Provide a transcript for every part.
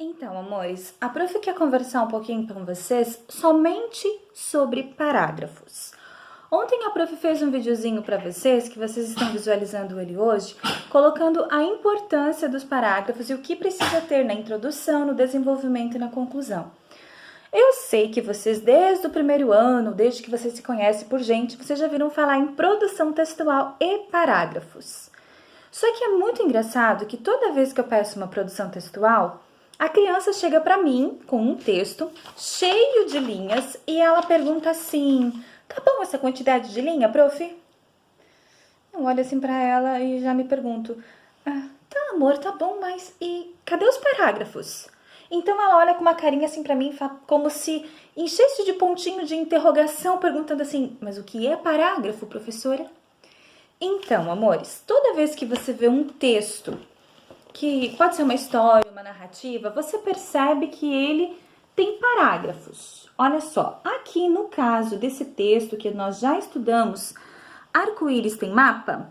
Então, amores, a prof quer conversar um pouquinho com vocês somente sobre parágrafos. Ontem a prof fez um videozinho para vocês, que vocês estão visualizando ele hoje, colocando a importância dos parágrafos e o que precisa ter na introdução, no desenvolvimento e na conclusão. Eu sei que vocês, desde o primeiro ano, desde que vocês se conhecem por gente, vocês já viram falar em produção textual e parágrafos. Só que é muito engraçado que toda vez que eu peço uma produção textual, a criança chega para mim com um texto cheio de linhas e ela pergunta assim: tá bom essa quantidade de linha, prof? Eu olho assim para ela e já me pergunto: tá, amor, tá bom, mas e cadê os parágrafos? Então ela olha com uma carinha assim para mim, como se enchesse de pontinho de interrogação, perguntando assim: mas o que é parágrafo, professora? Então, amores, toda vez que você vê um texto, que pode ser uma história, uma narrativa, você percebe que ele tem parágrafos. Olha só, aqui no caso desse texto que nós já estudamos, Arco-Íris tem mapa,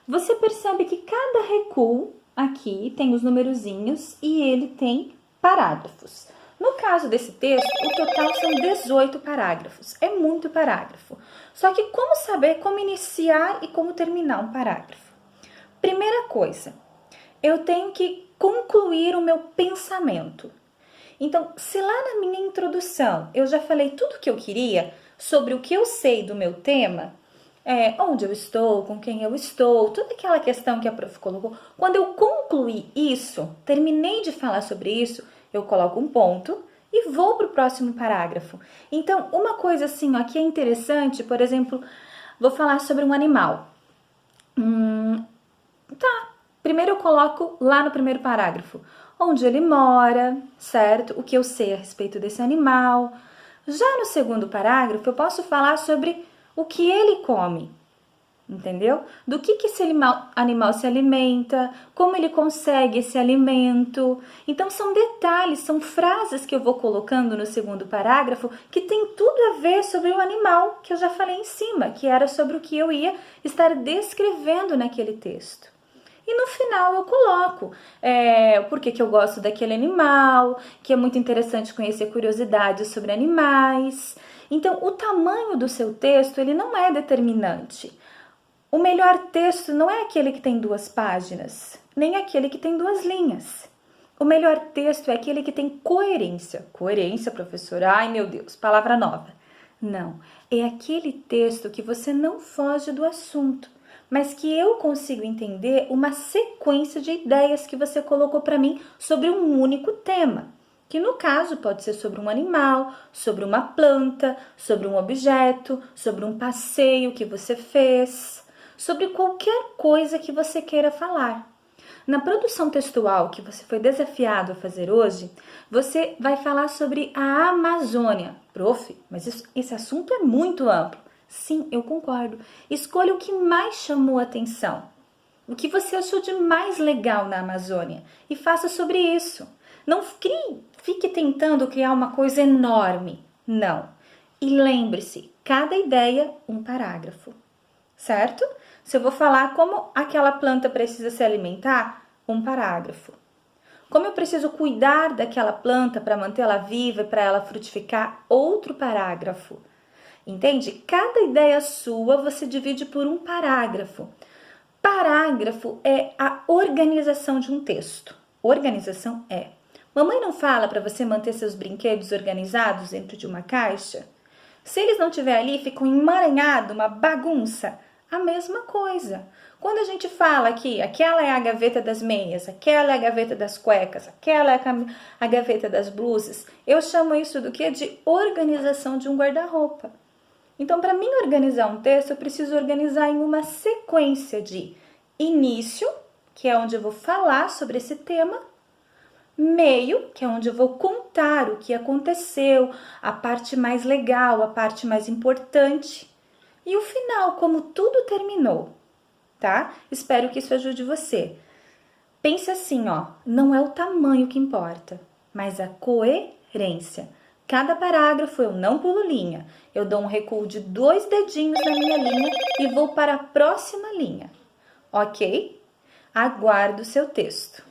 você percebe que cada recuo aqui tem os numerozinhos e ele tem parágrafos. No caso desse texto, o total são 18 parágrafos. É muito parágrafo. Só que como saber como iniciar e como terminar um parágrafo? Primeira coisa, eu tenho que concluir o meu pensamento. Então, se lá na minha introdução eu já falei tudo o que eu queria sobre o que eu sei do meu tema, onde eu estou, com quem eu estou, toda aquela questão que a prof colocou, quando eu concluí isso, terminei de falar sobre isso, eu coloco um ponto e vou para o próximo parágrafo. Então, uma coisa assim, ó, que é interessante, por exemplo, vou falar sobre um animal. Primeiro eu coloco lá no primeiro parágrafo onde ele mora, certo? O que eu sei a respeito desse animal. Já no segundo parágrafo eu posso falar sobre o que ele come, entendeu? Do que esse animal se alimenta, como ele consegue esse alimento. Então são detalhes, são frases que eu vou colocando no segundo parágrafo que tem tudo a ver sobre o animal que eu já falei em cima, que era sobre o que eu ia estar descrevendo naquele texto. E no final eu coloco por que eu gosto daquele animal, que é muito interessante conhecer curiosidades sobre animais. Então, o tamanho do seu texto, ele não é determinante. O melhor texto não é aquele que tem 2 páginas, nem aquele que tem 2 linhas. O melhor texto é aquele que tem coerência. Coerência, professora? Ai, meu Deus, palavra nova. Não, é aquele texto que você não foge do assunto, mas que eu consigo entender uma sequência de ideias que você colocou para mim sobre um único tema, que no caso pode ser sobre um animal, sobre uma planta, sobre um objeto, sobre um passeio que você fez, sobre qualquer coisa que você queira falar. Na produção textual que você foi desafiado a fazer hoje, você vai falar sobre a Amazônia. Prof, mas esse assunto é muito amplo. Sim, eu concordo. Escolha o que mais chamou a atenção, o que você achou de mais legal na Amazônia e faça sobre isso. Não fique tentando criar uma coisa enorme, não. E lembre-se, cada ideia, um parágrafo, certo? Se eu vou falar como aquela planta precisa se alimentar, um parágrafo. Como eu preciso cuidar daquela planta para mantê-la viva e para ela frutificar, outro parágrafo. Entende? Cada ideia sua você divide por um parágrafo. Parágrafo é a organização de um texto. Organização é. Mamãe não fala para você manter seus brinquedos organizados dentro de uma caixa? Se eles não estiverem ali, ficam emaranhados, uma bagunça. A mesma coisa. Quando a gente fala que aquela é a gaveta das meias, aquela é a gaveta das cuecas, aquela é a gaveta das blusas, eu chamo isso do que? De organização de um guarda-roupa. Então, para mim organizar um texto, eu preciso organizar em uma sequência de início, que é onde eu vou falar sobre esse tema, meio, que é onde eu vou contar o que aconteceu, a parte mais legal, a parte mais importante, e o final, como tudo terminou, tá? Espero que isso ajude você. Pense assim, ó, não é o tamanho que importa, mas a coerência. Cada parágrafo eu não pulo linha, eu dou um recuo de 2 dedinhos na minha linha e vou para a próxima linha, ok? Aguardo o seu texto.